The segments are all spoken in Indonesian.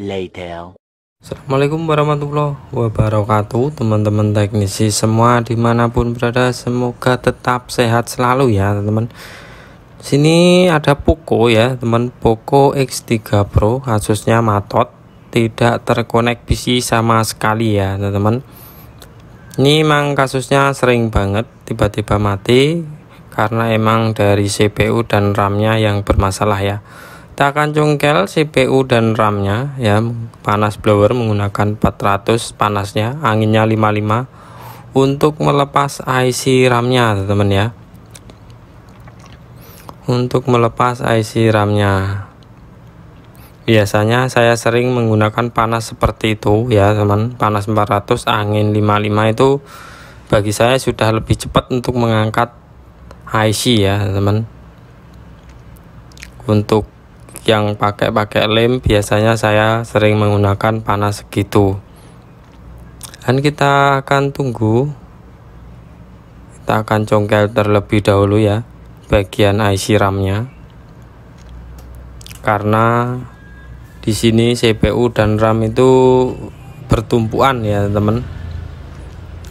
later. Assalamualaikum warahmatullahi wabarakatuh, teman-teman teknisi semua dimanapun berada, semoga tetap sehat selalu ya teman. Sini ada Poco ya teman, Poco X3 Pro, kasusnya matot, tidak terkonek PC sama sekali ya teman. Ini emang kasusnya sering banget tiba-tiba mati karena emang dari CPU dan RAM-nya yang bermasalah ya. Kita akan congkel CPU dan RAM-nya ya, panas blower menggunakan 400 panasnya, anginnya 55 untuk melepas IC RAM-nya teman ya. Untuk melepas IC RAM-nya biasanya saya sering menggunakan panas seperti itu ya teman, panas 400 angin 55 itu bagi saya sudah lebih cepat untuk mengangkat IC ya teman. Untuk yang pakai lem biasanya saya sering menggunakan panas segitu, dan kita akan tunggu. Kita akan congkel terlebih dahulu ya bagian IC RAM-nya, karena di sini CPU dan RAM itu bertumpuan ya teman.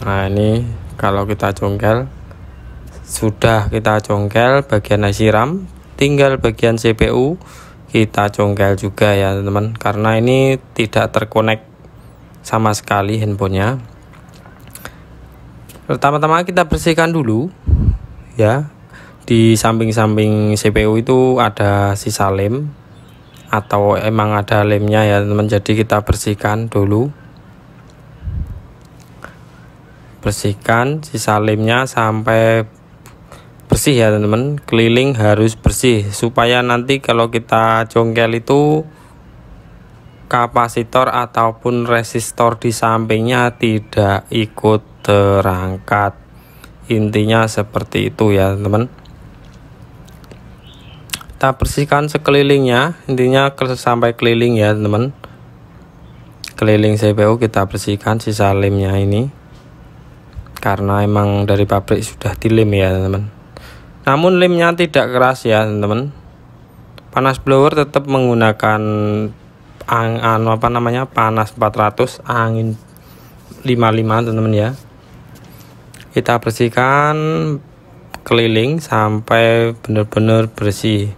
Nah ini kalau kita congkel, sudah kita congkel bagian IC RAM, tinggal bagian CPU kita congkel juga ya teman, karena ini tidak terkonek sama sekali handphonenya. Pertama-tama kita bersihkan dulu ya, di samping-samping CPU itu ada sisa lem atau emang ada lemnya ya teman, jadi kita bersihkan dulu, bersihkan sisa lemnya sampai bersih ya teman-teman, keliling harus bersih supaya nanti kalau kita congkel itu kapasitor ataupun resistor di sampingnya tidak ikut terangkat. Intinya seperti itu ya teman. Kita bersihkan sekelilingnya, intinya sampai keliling ya teman. Keliling CPU kita bersihkan sisa lemnya ini, karena emang dari pabrik sudah dilem ya teman. Namun lemnya tidak keras ya teman-teman. Panas blower tetap menggunakan panas 400 angin 55 teman-teman ya. Kita bersihkan keliling sampai benar-benar bersih.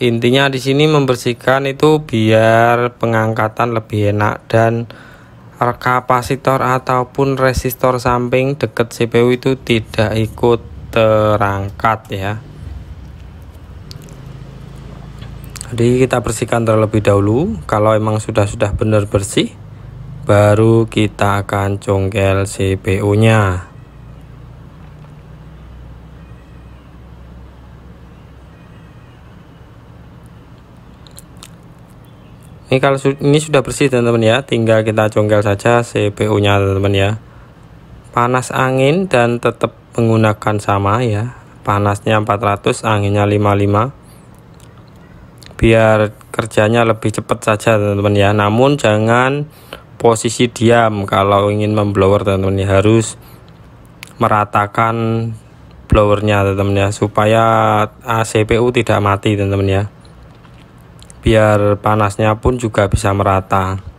Intinya di sini membersihkan itu biar pengangkatan lebih enak dan kapasitor ataupun resistor samping dekat CPU itu tidak ikut terangkat ya. Jadi kita bersihkan terlebih dahulu. Kalau emang sudah benar bersih, baru kita akan congkel CPU nya. Ini kalau ini sudah bersih teman-teman ya, tinggal kita congkel saja CPU nya teman-teman ya. Panas angin dan tetap menggunakan sama ya, panasnya 400 anginnya 55 biar kerjanya lebih cepat saja teman-teman ya. Namun jangan posisi diam kalau ingin memblower teman-teman ya, harus meratakan blowernya teman-teman ya, supaya CPU tidak mati teman-teman ya, biar panasnya pun juga bisa merata.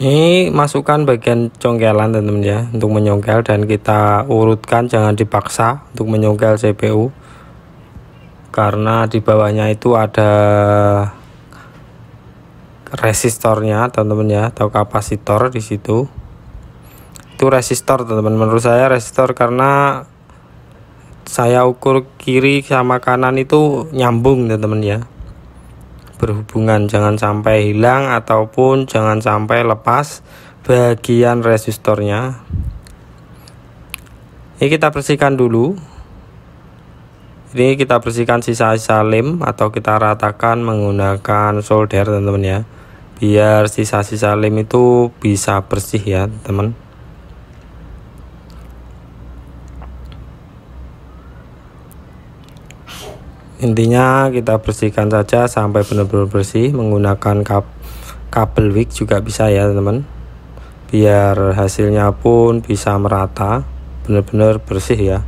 Ini masukkan bagian congkelan teman-teman ya, untuk menyongkel, dan kita urutkan, jangan dipaksa untuk menyongkel CPU, karena di bawahnya itu ada resistornya teman-teman ya, atau kapasitor di situ. Itu resistor teman-teman, menurut saya resistor, karena saya ukur kiri sama kanan itu nyambung teman-teman ya, berhubungan, jangan sampai hilang ataupun jangan sampai lepas bagian resistornya. Ini kita bersihkan dulu. Ini kita bersihkan sisa-sisa lem atau kita ratakan menggunakan solder teman-teman ya, biar sisa-sisa lem itu bisa bersih ya teman. Intinya kita bersihkan saja sampai benar-benar bersih, menggunakan kabel wick juga bisa ya teman, biar hasilnya pun bisa merata, benar-benar bersih ya.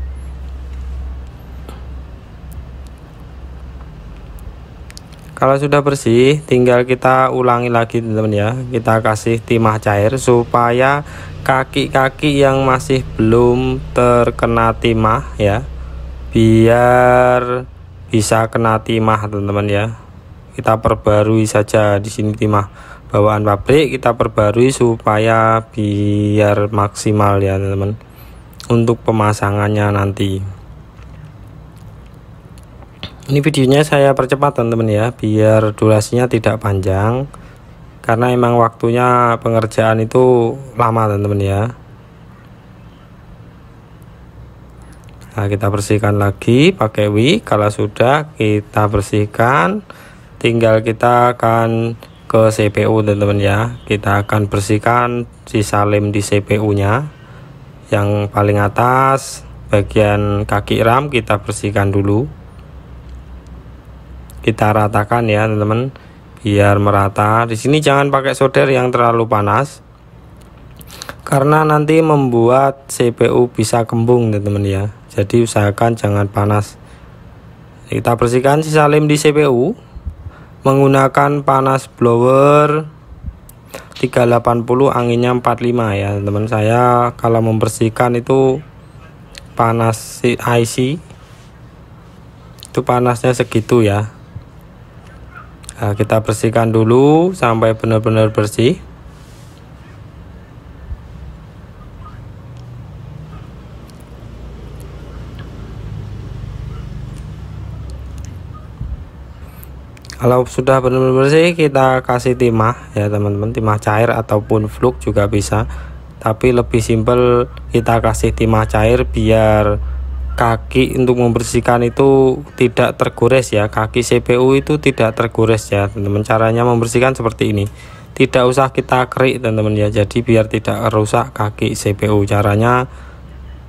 Kalau sudah bersih, tinggal kita ulangi lagi teman-teman ya. Kita kasih timah cair supaya kaki-kaki yang masih belum terkena timah ya, biar bisa kena timah teman-teman ya. Kita perbarui saja di sini timah bawaan pabrik, kita perbarui supaya biar maksimal ya teman-teman untuk pemasangannya nanti. Ini videonya saya percepat teman-teman ya, biar durasinya tidak panjang karena emang waktunya pengerjaan itu lama teman-teman ya. Nah, kita bersihkan lagi pakai wick. Kalau sudah kita bersihkan, tinggal kita akan ke CPU teman-teman ya. Kita akan bersihkan sisa lem di CPU nya yang paling atas, bagian kaki RAM kita bersihkan dulu. Kita ratakan ya teman-teman biar merata. Di sini jangan pakai solder yang terlalu panas karena nanti membuat CPU bisa kembung teman-teman ya. Jadi usahakan jangan panas. Kita bersihkan sisa lem di CPU menggunakan panas blower 380, anginnya 45 ya teman-teman. Saya kalau membersihkan itu panas IC itu panasnya segitu ya. Nah, kita bersihkan dulu sampai benar-benar bersih. Kalau sudah benar-benar bersih, kita kasih timah ya teman-teman, timah cair ataupun fluk juga bisa. Tapi lebih simpel kita kasih timah cair biar kaki untuk membersihkan itu tidak tergores ya, kaki CPU itu tidak tergores ya teman-teman. Caranya membersihkan seperti ini, tidak usah kita kerik teman-teman ya, jadi biar tidak rusak kaki CPU. Caranya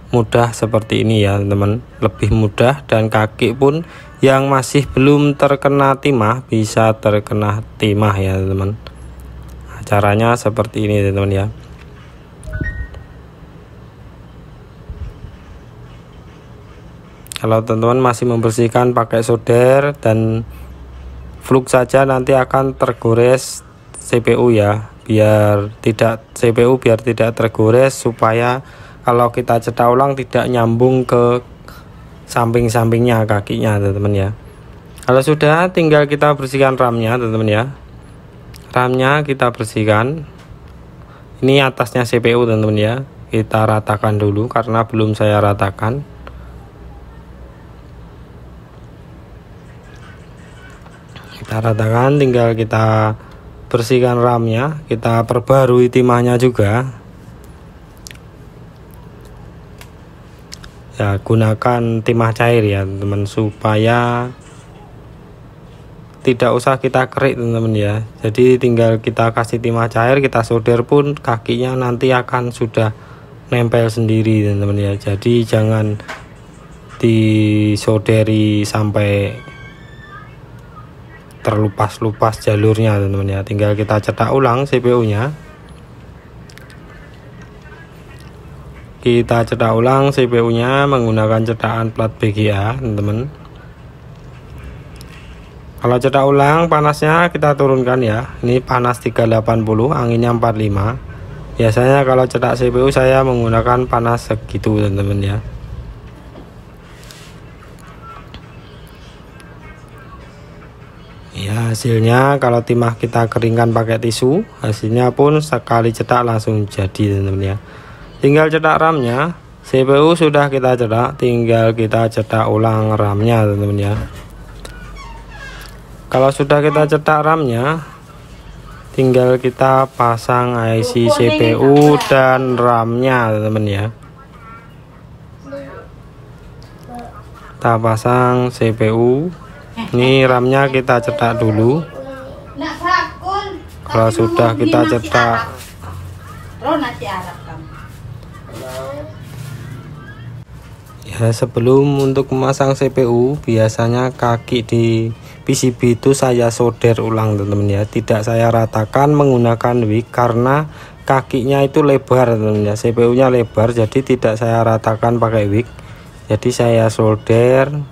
mudah seperti ini ya teman-teman, lebih mudah, dan kaki pun yang masih belum terkena timah bisa terkena timah ya teman-teman. Nah, caranya seperti ini teman-teman ya. Kalau teman-teman masih membersihkan pakai solder dan fluk saja, nanti akan tergores CPU ya. Biar tidak tergores, supaya kalau kita cetak ulang tidak nyambung ke samping-sampingnya kakinya teman-teman ya. Kalau sudah, tinggal kita bersihkan RAM-nya teman-teman ya. RAM-nya kita bersihkan. Ini atasnya CPU teman-teman ya. Kita ratakan dulu karena belum saya ratakan. Kita ratakan, tinggal kita bersihkan RAM-nya, kita perbarui timahnya juga ya. Gunakan timah cair ya teman-teman, supaya tidak usah kita kerik teman-teman ya. Jadi tinggal kita kasih timah cair, kita solder pun kakinya nanti akan sudah nempel sendiri teman-teman ya. Jadi jangan disoderi sampai terlupas-lupas jalurnya teman-teman ya. Tinggal kita cetak ulang CPU nya, kita cetak ulang CPU nya menggunakan cetakan plat BGA teman-teman. Kalau cetak ulang panasnya kita turunkan ya, ini panas 380, anginnya 45. Biasanya kalau cetak CPU saya menggunakan panas segitu teman-teman ya. Ya, hasilnya kalau timah kita keringkan pakai tisu, hasilnya pun sekali cetak langsung jadi teman-teman ya. Tinggal cetak RAM-nya, CPU sudah kita cetak, tinggal kita cetak ulang RAM-nya teman-teman ya. Kalau sudah kita cetak RAM-nya, tinggal kita pasang IC CPU dan RAM-nya teman-teman ya. Kita pasang CPU. Ini RAM-nya kita cetak dulu. Kalau sudah kita cetak, ya sebelum untuk memasang CPU, biasanya kaki di PCB itu saya solder ulang teman-teman ya. Tidak saya ratakan menggunakan wick karena kakinya itu lebar teman-teman ya. CPU-nya lebar, jadi tidak saya ratakan pakai wick. Jadi saya solder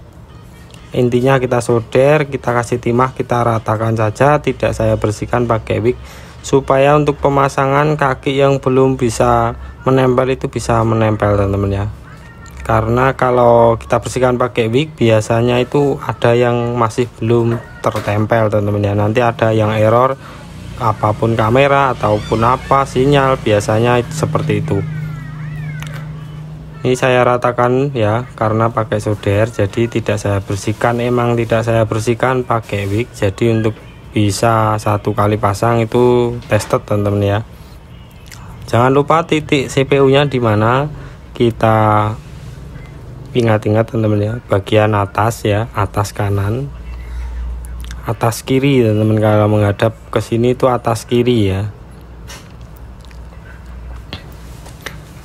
Intinya kita solder, kita kasih timah, kita ratakan saja, tidak saya bersihkan pakai wig, supaya untuk pemasangan kaki yang belum bisa menempel itu bisa menempel teman-teman ya. Karena kalau kita bersihkan pakai wig biasanya itu ada yang masih belum tertempel teman-teman ya, nanti ada yang error apapun kamera ataupun apa sinyal, biasanya seperti itu. Ini saya ratakan ya, karena pakai solder jadi tidak saya bersihkan, emang tidak saya bersihkan pakai wig, jadi untuk bisa satu kali pasang itu tested teman-teman ya. Jangan lupa titik CPU nya di mana, kita ingat-ingat teman-teman ya, bagian atas ya, atas kanan, atas kiri teman-teman. Kalau menghadap ke sini itu atas kiri ya.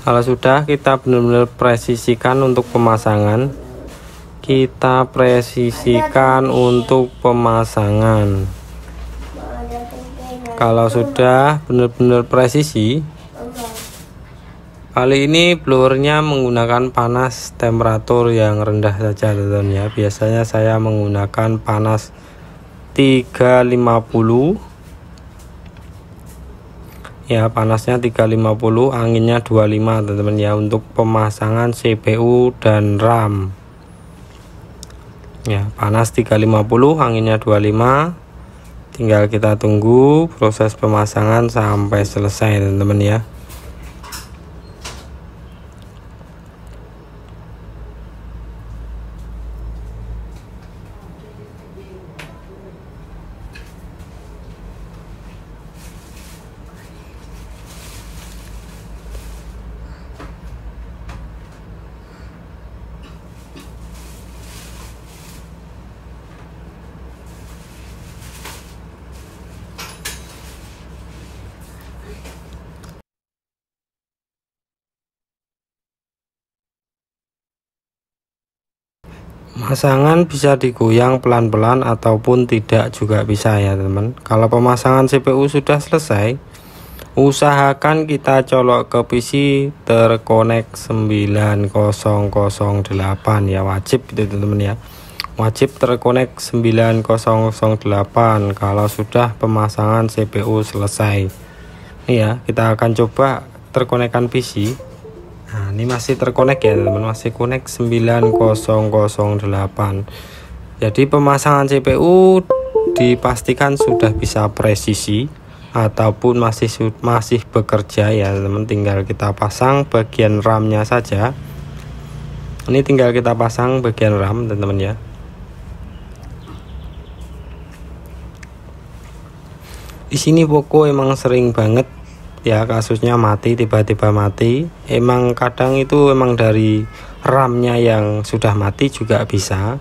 Kalau sudah, kita benar-benar presisikan untuk pemasangan. Kita presisikan untuk pemasangan. Kalau sudah benar-benar presisi, kali ini blowernya menggunakan panas temperatur yang rendah saja teman-teman ya. Biasanya saya menggunakan panas 350 ya, panasnya 350, anginnya 25 teman-teman ya, untuk pemasangan CPU dan RAM ya. Panas 350, anginnya 25, tinggal kita tunggu proses pemasangan sampai selesai teman-teman ya. Pemasangan bisa digoyang pelan-pelan ataupun tidak juga bisa ya teman. Kalau pemasangan CPU sudah selesai, usahakan kita colok ke PC terkonek 9008 ya, wajib itu teman-teman ya, wajib terkonek 9008 kalau sudah pemasangan CPU selesai. Ini ya, kita akan coba terkonekkan PC. Nah, ini masih terkonek ya teman-teman, masih konek 9008. Jadi pemasangan CPU dipastikan sudah bisa presisi ataupun masih bekerja ya teman. Tinggal kita pasang bagian RAM-nya saja. Ini tinggal kita pasang bagian RAM teman-teman ya. Di sini Poco emang sering banget ya kasusnya mati, tiba-tiba mati. Emang kadang itu emang dari RAM-nya yang sudah mati juga bisa,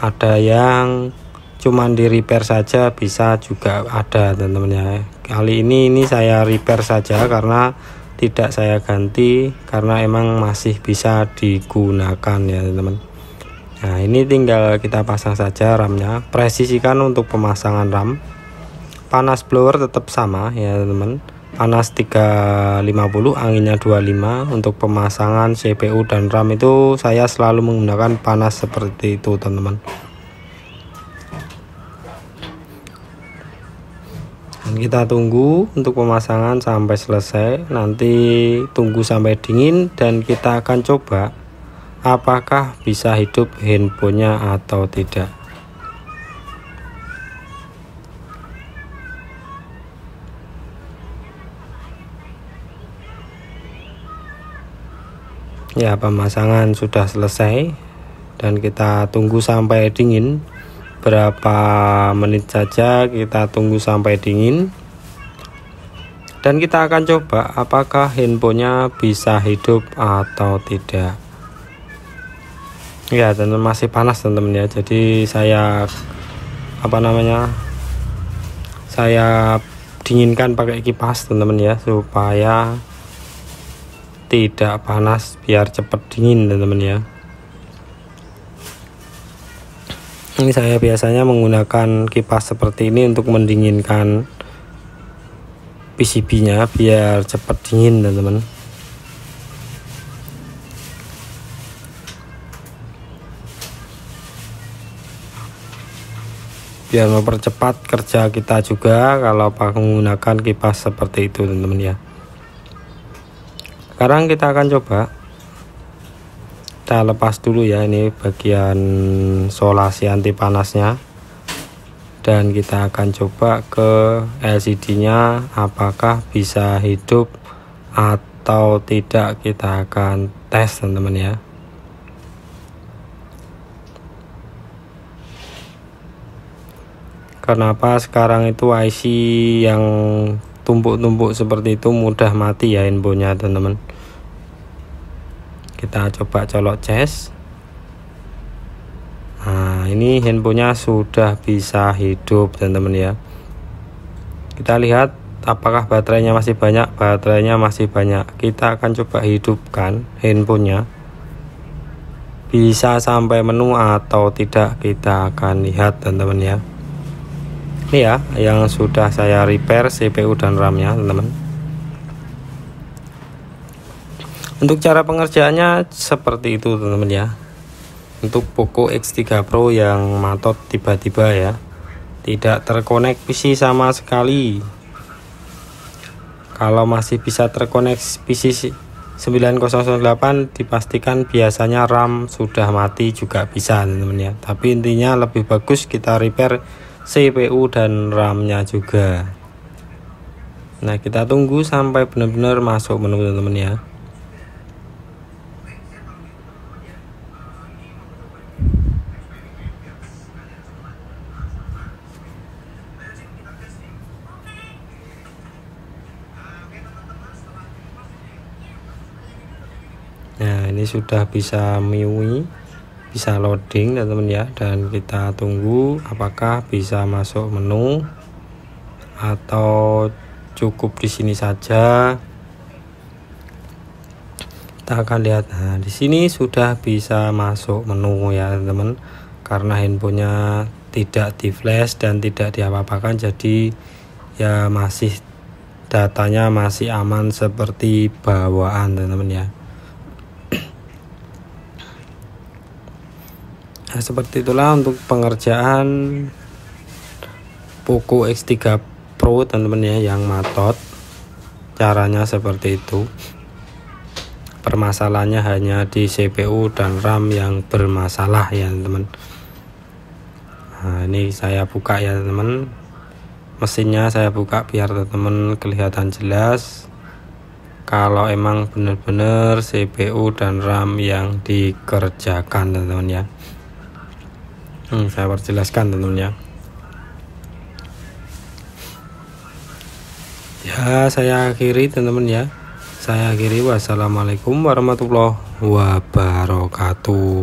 ada yang cuman di repair saja bisa juga ada teman-teman ya. Kali ini saya repair saja karena tidak saya ganti, karena emang masih bisa digunakan ya teman-teman. Nah, ini tinggal kita pasang saja RAM-nya. Presisikan untuk pemasangan RAM. Panas blower tetap sama ya teman-teman, panas 350, anginnya 25. Untuk pemasangan CPU dan RAM itu saya selalu menggunakan panas seperti itu teman-teman. Dan kita tunggu untuk pemasangan sampai selesai, nanti tunggu sampai dingin dan kita akan coba apakah bisa hidup handphonenya atau tidak. Ya, pemasangan sudah selesai dan kita tunggu sampai dingin. Berapa menit saja kita tunggu sampai dingin, dan kita akan coba apakah handphonenya bisa hidup atau tidak. Ya, dan masih panas teman-teman ya. Jadi saya saya dinginkan pakai kipas teman-teman ya, supaya tidak panas, biar cepat dingin teman-teman ya. Ini saya biasanya menggunakan kipas seperti ini untuk mendinginkan PCB nya biar cepat dingin teman-teman. biar mempercepat kerja kita juga kalau menggunakan kipas seperti itu teman-teman ya. Sekarang kita akan coba, kita lepas dulu ya ini bagian solasi anti panasnya, dan kita akan coba ke LCD nya apakah bisa hidup atau tidak. Kita akan tes teman-teman ya. Kenapa sekarang itu IC yang tumpuk-tumpuk seperti itu mudah mati ya infonya teman-teman. Kita coba colok cas. Nah ini handphonenya sudah bisa hidup teman-teman ya. Kita lihat apakah baterainya masih banyak. Baterainya masih banyak. Kita akan coba hidupkan handphonenya, bisa sampai menu atau tidak kita akan lihat teman-teman ya. Ini ya yang sudah saya repair CPU dan RAM nya teman-teman. Untuk cara pengerjaannya seperti itu teman-teman ya. Untuk Poco X3 Pro yang matot tiba-tiba ya, tidak terkonek PC sama sekali. Kalau masih bisa terkonek PC 9008 dipastikan biasanya RAM sudah mati juga bisa teman-teman ya. Tapi intinya lebih bagus kita repair CPU dan RAM nya juga. Nah kita tunggu sampai benar-benar masuk menu teman-teman ya. Nah ini sudah bisa MIUI, bisa loading teman-teman ya, dan kita tunggu apakah bisa masuk menu atau cukup di sini saja. Kita akan lihat. Nah di sini sudah bisa masuk menu ya teman-teman, karena handphonenya tidak di flash dan tidak diapa-apakan, jadi ya masih datanya masih aman seperti bawaan teman-teman ya. Nah, seperti itulah untuk pengerjaan Poco X3 Pro teman-teman ya yang matot. Caranya seperti itu. Permasalahannya hanya di CPU dan RAM yang bermasalah ya teman-teman. Nah, ini saya buka ya teman-teman. Mesinnya saya buka biar teman-teman kelihatan jelas kalau emang benar-benar CPU dan RAM yang dikerjakan teman-teman ya. Saya perjelaskan teman-teman ya. Ya saya akhiri teman-teman ya. Saya akhiri. Wassalamualaikum warahmatullahi wabarakatuh.